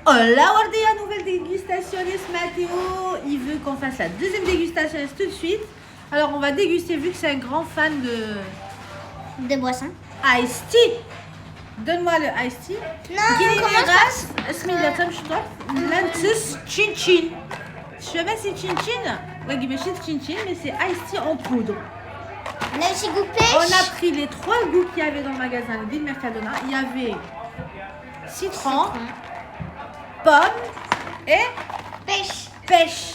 Hola Wardia, nouvelle dégustation Mathéo. Il veut qu'on fasse la deuxième dégustation tout de suite. Alors on va déguster vu que c'est un grand fan de boissons. Ice tea. Donne-moi le ice tea. Non, on commence par... Chin chin. Je sais pas si chin chin. Ouais, chin chin, mais c'est ice tea en poudre. On a aussi goût pêche. On a pris les 3 goûts qu'il y avait dans le magasin de Ville Mercadona. Il y avait citron, pomme et pêche.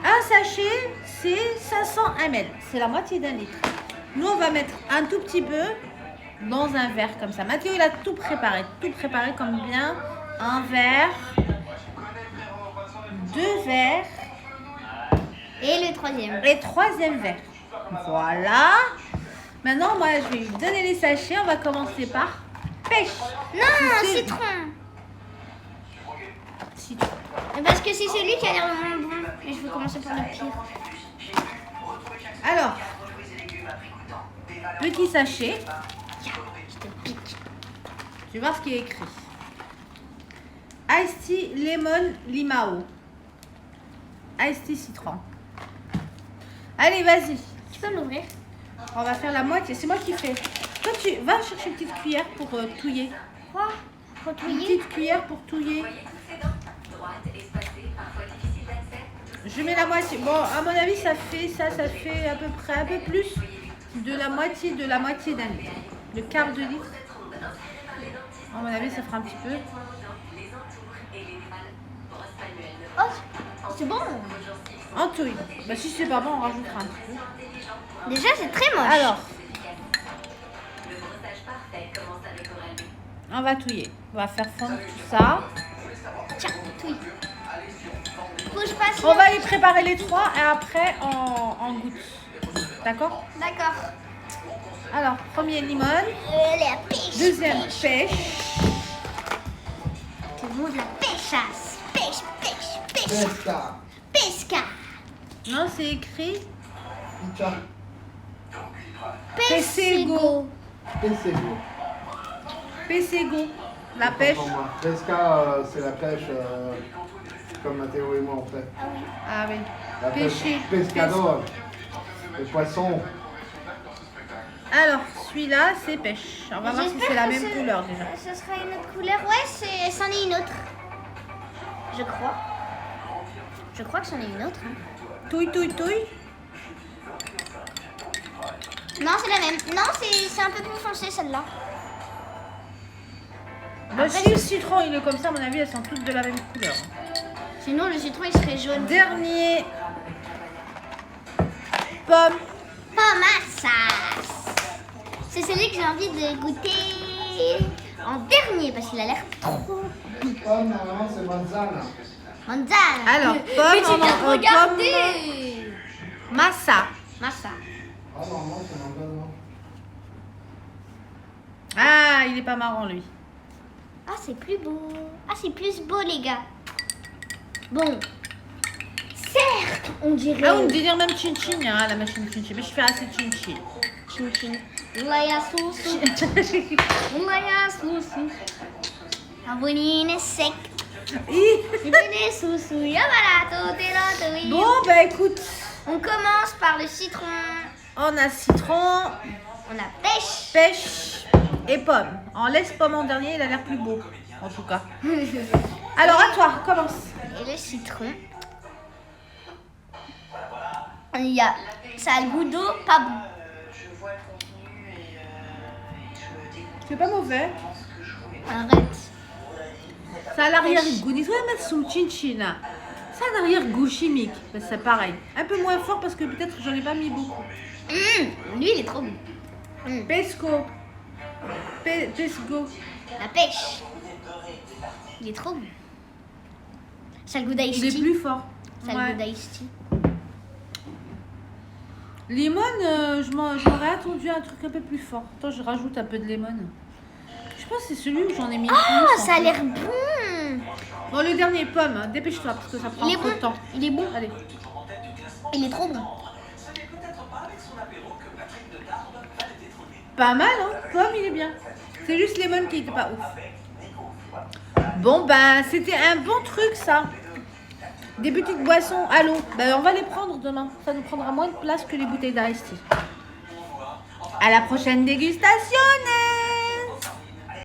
Un sachet, c'est 500 ml. C'est la moitié d'un litre. Nous, on va mettre un tout petit peu dans un verre comme ça. Mathéo, il a tout préparé. Tout préparé comme bien. Un verre, 2 verres. Et le troisième. Et 3e verre. Voilà. Maintenant, moi, je vais lui donner les sachets. On va commencer par pêche. Non, citron. Parce que c'est celui qui a l'air vraiment bon. Et je vais commencer par le pire. Alors, petit sachet. Je te pique. Tu vas voir ce qui est écrit. Ice tea lemon limao. Ice tea citron. Allez, vas-y. Tu peux l'ouvrir? On va faire la moitié. C'est moi qui fais. Toi, tu vas chercher une petite cuillère pour touiller. Quoi? Pour Une touiller? petite cuillère pour touiller. Je mets la moitié. Bon, à mon avis, ça fait à peu près un peu plus de la moitié d'un litre. Le quart de litre. À mon avis, ça fera un petit peu. Oh, c'est bon. En touille. Bah, si c'est pas bon, on rajoutera un petit peu. Déjà, c'est très moche. Alors, on va touiller. On va faire fondre tout ça. Tiens, touille. Bouge pas, On va y préparer les 3 et après on goûte. D'accord? D'accord. Alors, premier limon. La pêche. Deuxième pêche. C'est bon de la pêchasse. Pêche. Pesca. Pesca. Non, c'est écrit Picha. Pesego. Pesego. Pesego. La pêche. Pour moi. Pesca, c'est la pêche comme Mathéo et moi on fait. Ah oui. La pêche Pêcher. pescador. Le poisson. Alors, celui-là, c'est pêche. On va voir si c'est la même couleur déjà. Ce sera une autre couleur. Ouais, c'en est une autre. Je crois. Je crois que c'en est une autre. Hein. Touille. Non, c'est la même. Non, c'est un peu plus foncé celle-là. Bah, si le citron il est comme ça, à mon avis, elles sont toutes de la même couleur. Sinon, le citron il serait jaune. Dernier. Pomme. Pomassas. C'est celui que j'ai envie de goûter en dernier parce qu'il a l'air trop. Pomme, normalement c'est manzana. Manzana. Alors, Mais pomme, tu viens de regarder. Massa. Massa. Ah, normalement c'est manzana. Ah, il est pas marrant lui. Ah, c'est plus beau. Ah, c'est plus beau, les gars. Bon. Certes, on dirait. Ah, on dirait même chin-chin, hein, la machine chin-chin. Mais je fais assez chin-chin. Chin-chin. Laya susu. Laya susu. Abonine sec. Abonine susu. Yabara totero. Bon, bah écoute, On commence par le citron. on a citron, On a pêche. pêche et pomme. On laisse pomme en dernier, il a l'air plus beau, en tout cas. Alors, à toi, commence. Et le citron. Ça a le goût d'eau, pas bon. C'est pas mauvais. Arrête. Ça a l'arrière-goût. Il faudrait mettre sous le chin-chin. Ça a un arrière-goût chimique. Ben, c'est pareil. Un peu moins fort parce que peut-être que j'en ai pas mis beaucoup. Lui, il est trop bon. Pesco. Pesco. La pêche. Il est trop bon. Ça a le goût d'ice Il est tea. plus fort. Ça a le Ouais. goût d'ice tea. Lemon, j'aurais attendu un truc un peu plus fort. Attends, je rajoute un peu de lemon. Je pense que c'est celui où j'en ai mis Ah, plus. en ça a fait. l'air bon. Bon, le dernier pomme, hein. Dépêche-toi parce que ça prend Il est trop de bon. temps. Il est bon. Allez. Il est trop bon. Pas mal, hein. Pomme, il est bien. C'est juste lemon qui était pas ouf. Bon, ben, c'était un bon truc, ça. Des petites boissons à l'eau. Ben, on va les prendre demain. Ça nous prendra moins de place que les bouteilles d'Aristi. À la prochaine dégustation.